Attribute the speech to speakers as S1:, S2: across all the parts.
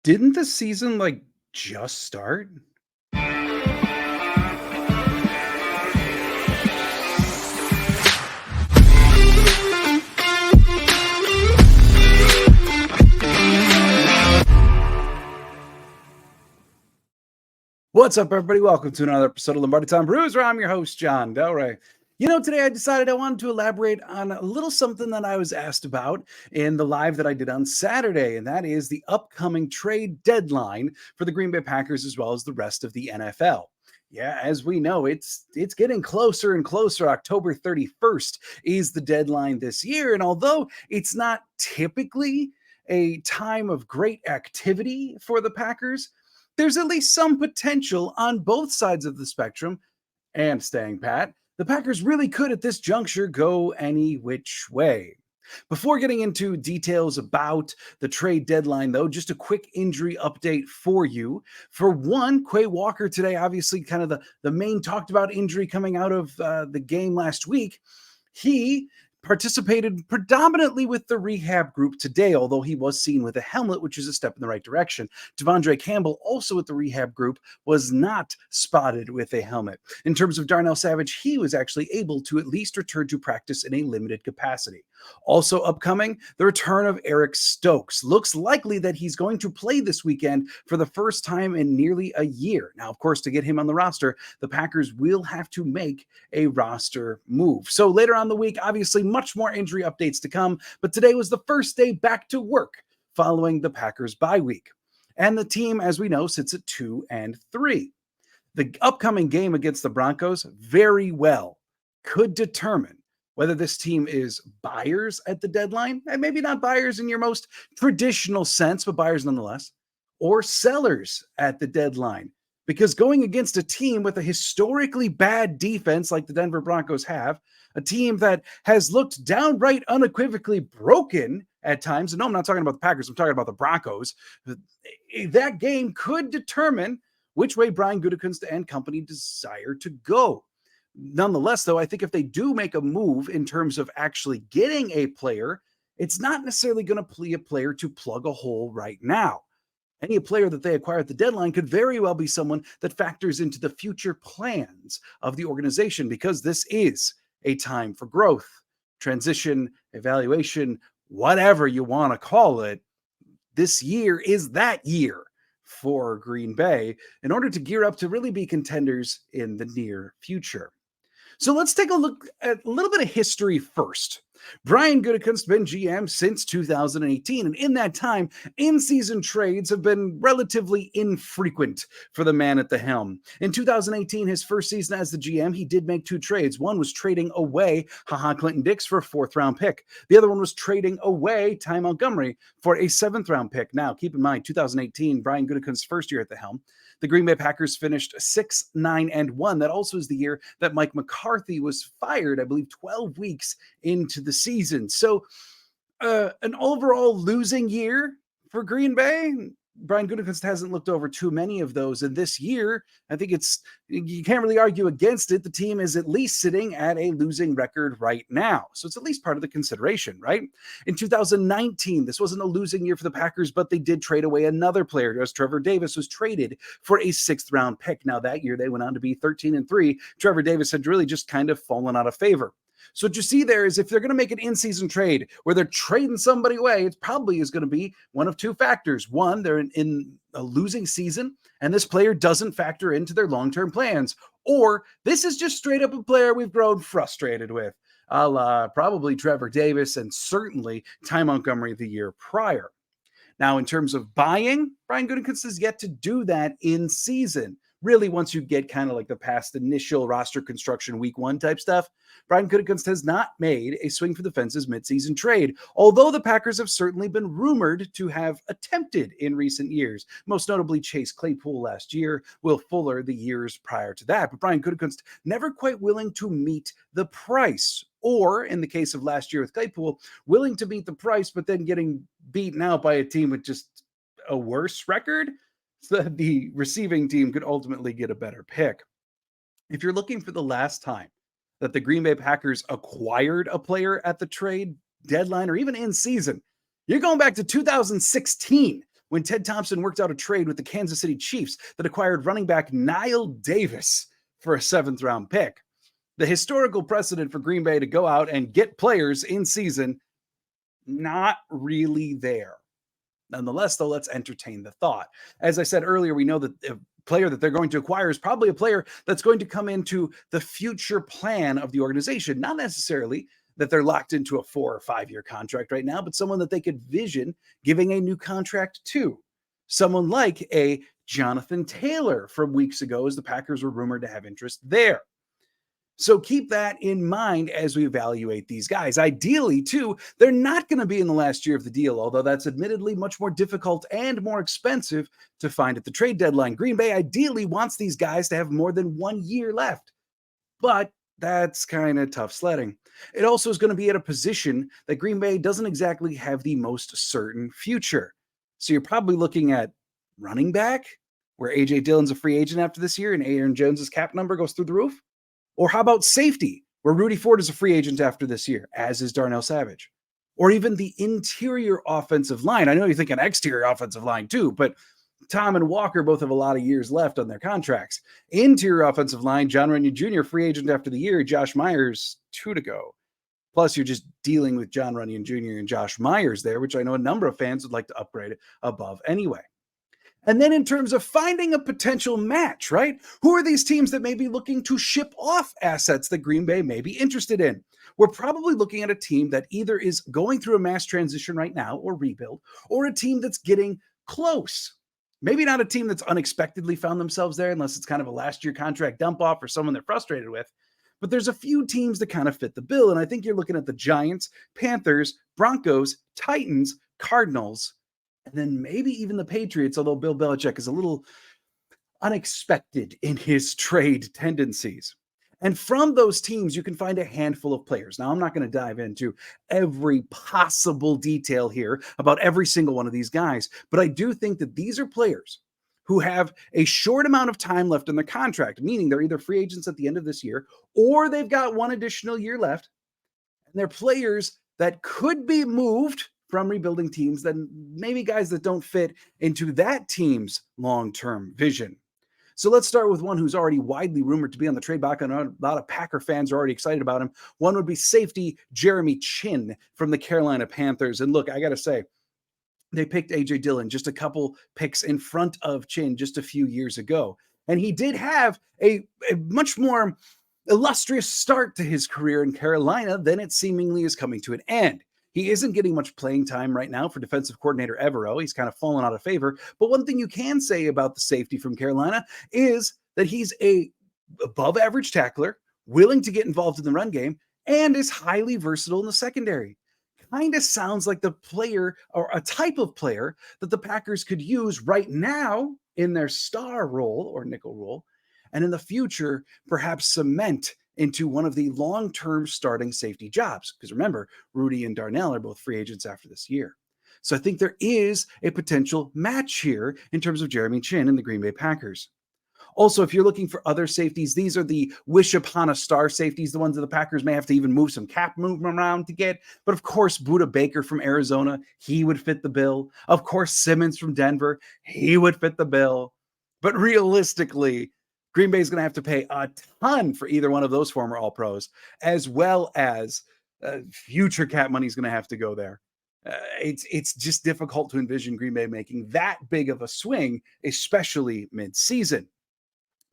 S1: Didn't the season just start? What's up, everybody? Welcome to another episode of Lombardi Time Brews, where I'm your host, John Delray. Today I decided I wanted to elaborate on a little something that I was asked about in the live that I did on Saturday, and that is the upcoming trade deadline for the Green Bay Packers as well as the rest of the NFL. Yeah, as we know, it's getting closer and closer. October 31st is the deadline this year, and although it's not typically a time of great activity for the Packers, there's at least some potential on both sides of the spectrum. And staying pat, the Packers really could at this juncture go any which way. Before getting into details about the trade deadline, though, just a quick injury update for you. For one, Quay Walker today, obviously kind of the main talked about injury coming out of the game last week. He participated predominantly with the rehab group today, although he was seen with a helmet, which is a step in the right direction. Devondre Campbell, also with the rehab group, was not spotted with a helmet. In terms of Darnell Savage, he was actually able to at least return to practice in a limited capacity. Also upcoming, the return of Eric Stokes. Looks likely that he's going to play this weekend for the first time in nearly a year. Now, of course, to get him on the roster, the Packers will have to make a roster move. So later on the week, obviously, much more injury updates to come, but today was the first day back to work following the Packers bye week. And the team, as we know, sits at 2-3. The upcoming game against the Broncos very well could determine whether this team is buyers at the deadline, and maybe not buyers in your most traditional sense, but buyers nonetheless, or sellers at the deadline. Because going against a team with a historically bad defense like the Denver Broncos have, a team that has looked downright unequivocally broken at times, and no, I'm not talking about the Packers, I'm talking about the Broncos, that game could determine which way Brian Gutekunst and company desire to go. Nonetheless, though, I think if they do make a move in terms of actually getting a player, it's not necessarily going to be a player to plug a hole right now. Any player that they acquire at the deadline could very well be someone that factors into the future plans of the organization, because this is a time for growth, transition, evaluation, whatever you want to call it. This year is that year for Green Bay in order to gear up to really be contenders in the near future. So let's take a look at a little bit of history first. Brian Gutekunst's been GM since 2018, and in that time, in-season trades have been relatively infrequent for the man at the helm. In 2018, his first season as the GM, he did make two trades. One was trading away Clinton Dix for a fourth-round pick. The other one was trading away Ty Montgomery for a seventh-round pick. Now, keep in mind, 2018, Brian Gutekunst's first year at the helm, the Green Bay Packers finished 6-9-1. That also is the year that Mike McCarthy was fired, I believe, 12 weeks into the season. So an overall losing year for Green Bay. Brian Gutekunst hasn't looked over too many of those. And this year, I think you can't really argue against it. The team is at least sitting at a losing record right now. So it's at least part of the consideration, right? In 2019, this wasn't a losing year for the Packers, but they did trade away another player, as Trevor Davis was traded for a sixth-round pick. Now, that year, they went on to be 13-3. Trevor Davis had really just kind of fallen out of favor. So what you see there is if they're going to make an in-season trade where they're trading somebody away, it probably is going to be one of two factors. One, they're in a losing season, and this player doesn't factor into their long-term plans. Or this is just straight up a player we've grown frustrated with, a la probably Trevor Davis and certainly Ty Montgomery the year prior. Now, in terms of buying, Brian Gutekunst has yet to do that in season. Really, once you get kind of like the past initial roster construction week one type stuff, Brian Gutekunst has not made a swing for the fences midseason trade, although the Packers have certainly been rumored to have attempted in recent years, most notably Chase Claypool last year, Will Fuller the years prior to that. But Brian Gutekunst never quite willing to meet the price, or in the case of last year with Claypool, willing to meet the price, but then getting beaten out by a team with just a worse record, so that the receiving team could ultimately get a better pick. If you're looking for the last time that the Green Bay Packers acquired a player at the trade deadline or even in season, you're going back to 2016 when Ted Thompson worked out a trade with the Kansas City Chiefs that acquired running back Niall Davis for a 7th-round pick. The historical precedent for Green Bay to go out and get players in season, not really there. Nonetheless, though, let's entertain the thought. As I said earlier, we know that the player that they're going to acquire is probably a player that's going to come into the future plan of the organization, not necessarily that they're locked into a 4 or 5 year contract right now, but someone that they could vision giving a new contract to. Someone like a Jonathan Taylor from weeks ago, as the Packers were rumored to have interest there. So keep that in mind as we evaluate these guys. Ideally, too, they're not going to be in the last year of the deal, although that's admittedly much more difficult and more expensive to find at the trade deadline. Green Bay ideally wants these guys to have more than 1 year left, but that's kind of tough sledding. It also is going to be at a position that Green Bay doesn't exactly have the most certain future. So you're probably looking at running back, where A.J. Dillon's a free agent after this year and Aaron Jones's cap number goes through the roof. Or how about safety, where Rudy Ford is a free agent after this year, as is Darnell Savage? Or even the interior offensive line. I know you're thinking exterior offensive line too, but Tom and Walker both have a lot of years left on their contracts. Interior offensive line, John Runyon Jr., free agent after the year, Josh Myers, 2 to go. Plus, you're just dealing with John Runyon Jr. and Josh Myers there, which I know a number of fans would like to upgrade above anyway. And then in terms of finding a potential match, right? Who are these teams that may be looking to ship off assets that Green Bay may be interested in? We're probably looking at a team that either is going through a mass transition right now or rebuild, or a team that's getting close. Maybe not a team that's unexpectedly found themselves there, unless it's kind of a last year contract dump off or someone they're frustrated with. But there's a few teams that kind of fit the bill. And I think you're looking at the Giants, Panthers, Broncos, Titans, Cardinals, and then maybe even the Patriots, although Bill Belichick is a little unexpected in his trade tendencies. And from those teams, you can find a handful of players. Now, I'm not going to dive into every possible detail here about every single one of these guys, but I do think that these are players who have a short amount of time left in their contract, meaning they're either free agents at the end of this year or they've got 1 additional year left. And they're players that could be moved from rebuilding teams, then maybe guys that don't fit into that team's long-term vision. So let's start with one who's already widely rumored to be on the trade block, and a lot of Packer fans are already excited about him. One would be safety Jeremy Chinn from the Carolina Panthers. And look, I got to say, they picked A.J. Dillon just a couple picks in front of Chinn just a few years ago. And he did have a much more illustrious start to his career in Carolina than it seemingly is coming to an end. He isn't getting much playing time right now for defensive coordinator Evero. He's kind of fallen out of favor. But one thing you can say about the safety from Carolina is that he's a above average tackler, willing to get involved in the run game, and is highly versatile in the secondary. Kind of sounds like the player or a type of player that the Packers could use right now in their star role or nickel role, and in the future, perhaps cement into one of the long-term starting safety jobs. Because remember, Rudy and Darnell are both free agents after this year. So I think there is a potential match here in terms of Jeremy Chinn and the Green Bay Packers. Also, if you're looking for other safeties, these are the wish upon a star safeties, the ones that the Packers may have to even move some cap movement around to get. But of course, Budda Baker from Arizona, he would fit the bill. Of course, Simmons from Denver, he would fit the bill. But realistically, Green Bay is going to have to pay a ton for either one of those former All-Pros, as well as future cap money is going to have to go there. It's just difficult to envision Green Bay making that big of a swing, especially mid-season.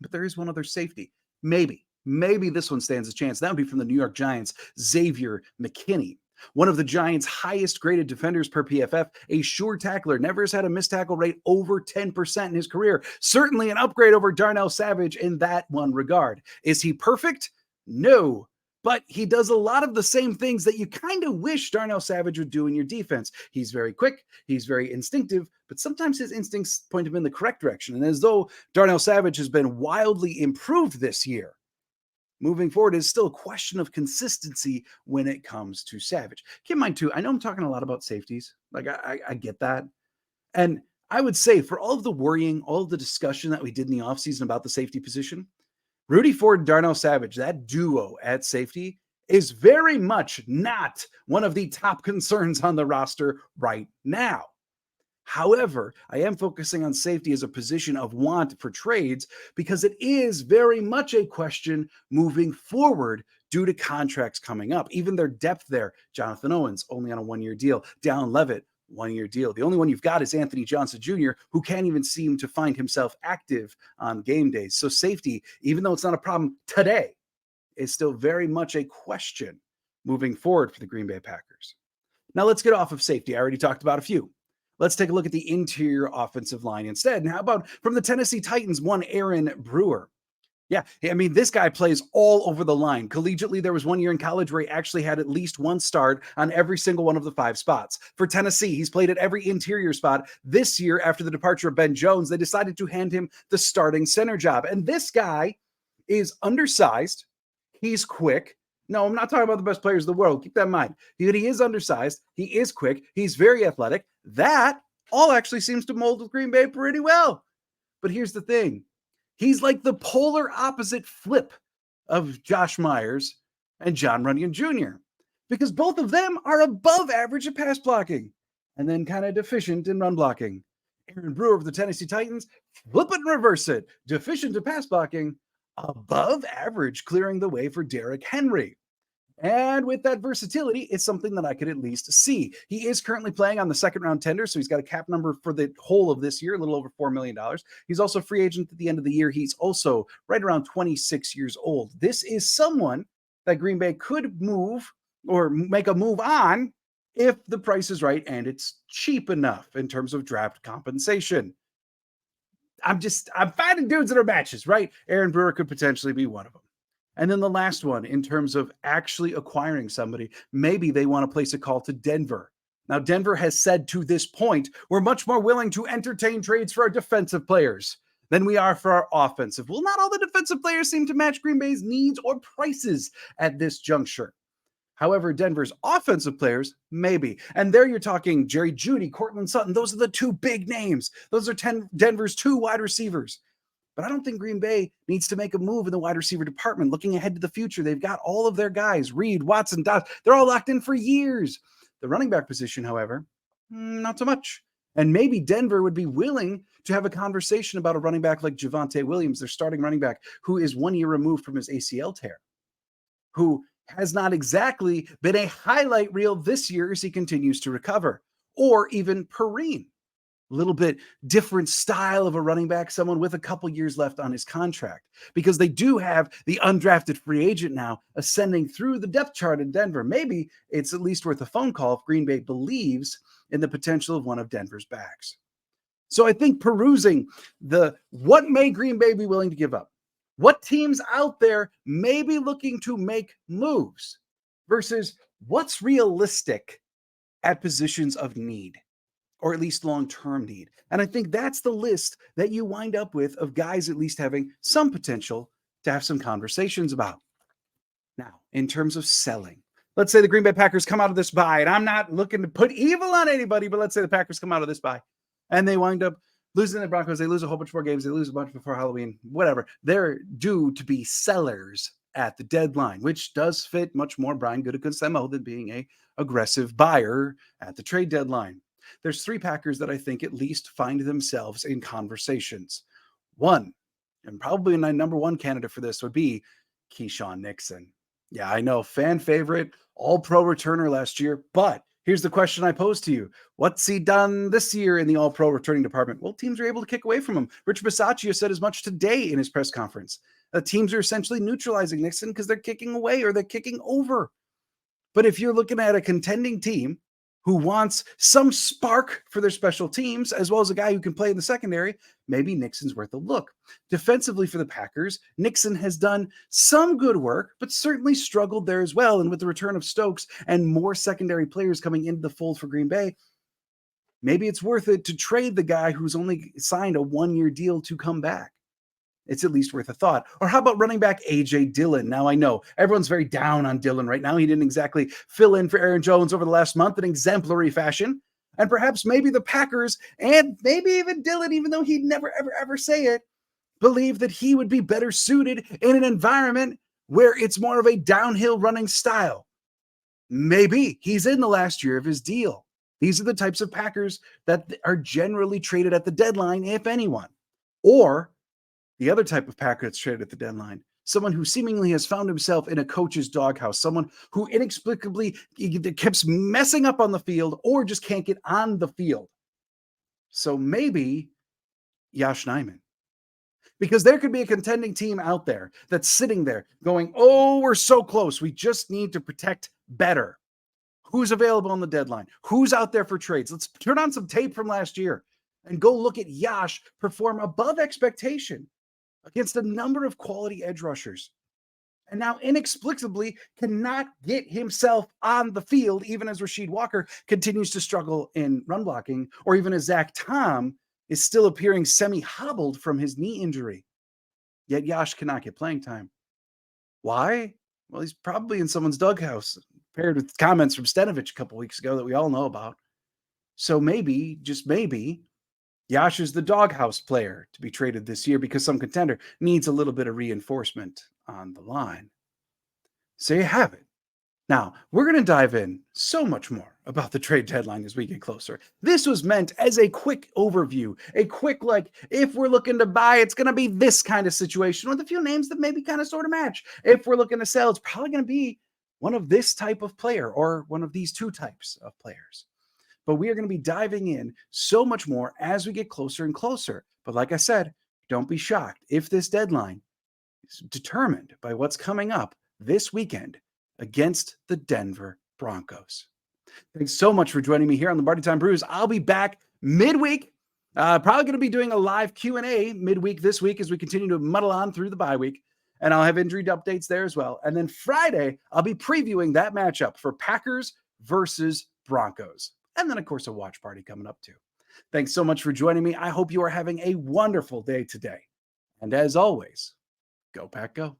S1: But there is one other safety. Maybe this one stands a chance. That would be from the New York Giants, Xavier McKinney. One of the Giants' highest graded defenders per PFF, a sure tackler, never has had a missed tackle rate over 10% in his career. Certainly an upgrade over Darnell Savage in that one regard. Is he perfect? No. But he does a lot of the same things that you kind of wish Darnell Savage would do in your defense. He's very quick, he's very instinctive, but sometimes his instincts point him in the correct direction. And as though Darnell Savage has been wildly improved this year, moving forward is still a question of consistency when it comes to Savage. Keep in mind, too, I know I'm talking a lot about safeties. Like, I get that. And I would say for all of the worrying, all of the discussion that we did in the offseason about the safety position, Rudy Ford and Darnell Savage, that duo at safety, is very much not one of the top concerns on the roster right now. However, I am focusing on safety as a position of want for trades because it is very much a question moving forward due to contracts coming up. Even their depth there, Jonathan Owens, only on a one-year deal. Dallin Levitt, one-year deal. The only one you've got is Anthony Johnson Jr., who can't even seem to find himself active on game days. So safety, even though it's not a problem today, is still very much a question moving forward for the Green Bay Packers. Now let's get off of safety. I already talked about a few. Let's take a look at the interior offensive line instead. And how about from the Tennessee Titans, one Aaron Brewer? Yeah, I mean, this guy plays all over the line. Collegiately, there was one year in college where he actually had at least one start on every single one of the 5 spots. For Tennessee, he's played at every interior spot. This year, after the departure of Ben Jones, they decided to hand him the starting center job. And this guy is undersized. He's quick. No, I'm not talking about the best players in the world. Keep that in mind. He is undersized. He is quick. He's very athletic. That all actually seems to mold with Green Bay pretty well. But here's the thing. He's like the polar opposite flip of Josh Myers and John Runyon Jr. because both of them are above average at pass blocking and then kind of deficient in run blocking. Aaron Brewer of the Tennessee Titans, flip it and reverse it. Deficient in pass blocking, above average, clearing the way for Derrick Henry. And with that versatility, it's something that I could at least see. He is currently playing on the second round tender, so he's got a cap number for the whole of this year, a little over $4 million. He's also a free agent at the end of the year. He's also right around 26 years old. This is someone that Green Bay could move or make a move on if the price is right and it's cheap enough in terms of draft compensation. I'm finding dudes that are matches, right? Aaron Brewer could potentially be one of them. And then the last one, in terms of actually acquiring somebody, maybe they want to place a call to Denver. Now, Denver has said to this point, we're much more willing to entertain trades for our defensive players than we are for our offensive. Well, not all the defensive players seem to match Green Bay's needs or prices at this juncture. However, Denver's offensive players, maybe. And there you're talking Jerry Jeudy, Cortland Sutton. Those are the 2 big names. Those are Denver's 2 wide receivers. But I don't think Green Bay needs to make a move in the wide receiver department. Looking ahead to the future, they've got all of their guys, Reed, Watson, Dobbs. They're all locked in for years. The running back position, however, not so much. And maybe Denver would be willing to have a conversation about a running back like Javonte Williams, their starting running back, who is 1 year removed from his ACL tear, who has not exactly been a highlight reel this year as he continues to recover, or even Perrine. A little bit different style of a running back, someone with a couple years left on his contract, because they do have the undrafted free agent now ascending through the depth chart in Denver. Maybe it's at least worth a phone call if Green Bay believes in the potential of one of Denver's backs. So I think perusing what may Green Bay be willing to give up? What teams out there may be looking to make moves versus what's realistic at positions of need, or at least long-term need. And I think that's the list that you wind up with of guys at least having some potential to have some conversations about. Now, in terms of selling, let's say the Green Bay Packers come out of this bye, and I'm not looking to put evil on anybody, but let's say the Packers come out of this bye, and they wind up losing the Broncos. They lose a whole bunch more games. They lose a bunch before Halloween, whatever. They're due to be sellers at the deadline, which does fit much more Brian Gutekunst's MO than being a aggressive buyer at the trade deadline. There's 3 Packers that I think at least find themselves in conversations. One, and probably my number 1 candidate for this would be Keyshawn Nixon. Yeah, I know, fan favorite, all-pro returner last year, but here's the question I pose to you. What's he done this year in the all-pro returning department? Well, teams are able to kick away from him. Rich Bisaccia said as much today in his press conference. Teams are essentially neutralizing Nixon because they're kicking away or they're kicking over. But if you're looking at a contending team who wants some spark for their special teams, as well as a guy who can play in the secondary, maybe Nixon's worth a look. Defensively for the Packers, Nixon has done some good work, but certainly struggled there as well. And with the return of Stokes and more secondary players coming into the fold for Green Bay, maybe it's worth it to trade the guy who's only signed a 1-year deal to come back. It's at least worth a thought. Or how about running back A.J. Dillon? Now, I know everyone's very down on Dillon right now. He didn't exactly fill in for Aaron Jones over the last month in exemplary fashion. And perhaps maybe the Packers and maybe even Dillon, even though he'd never, ever say it, believe that he would be better suited in an environment where it's more of a downhill running style. Maybe he's in the last year of his deal. These are the types of Packers that are generally traded at the deadline, if anyone. Or the other type of Packer that's traded at the deadline, someone who seemingly has found himself in a coach's doghouse, someone who inexplicably keeps messing up on the field or just can't get on the field. So maybe Yosh Nijman. Because there could be a contending team out there that's sitting there going, oh, we're so close. We just need to protect better. Who's available on the deadline? Who's out there for trades? Let's turn on some tape from last year and go look at Yosh perform above expectation against a number of quality edge rushers. And now inexplicably cannot get himself on the field, even as Rasheed Walker continues to struggle in run blocking, or even as Zach Tom is still appearing semi-hobbled from his knee injury. Yet Yosh cannot get playing time. Why? Well, he's probably in someone's doghouse, paired with comments from Stenovich a couple weeks ago that we all know about. So maybe, just maybe, Yosh is the doghouse player to be traded this year because some contender needs a little bit of reinforcement on the line. So you have it. Now, we're going to dive in so much more about the trade deadline as we get closer. This was meant as a quick overview, a quick, if we're looking to buy, it's going to be this kind of situation with a few names that maybe kind of sort of match. If we're looking to sell, it's probably going to be one of this type of player or one of these two types of players. But we are going to be diving in so much more as we get closer and closer. But like I said, don't be shocked if this deadline is determined by what's coming up this weekend against the Denver Broncos. Thanks so much for joining me here on Lombardi Time Brews. I'll be back midweek. Probably going to be doing a live Q&A midweek this week as we continue to muddle on through the bye week. And I'll have injury updates there as well. And then Friday, I'll be previewing that matchup for Packers versus Broncos. And then, of course, a watch party coming up too. Thanks so much for joining me. I hope you are having a wonderful day today. And as always, go Pack Go.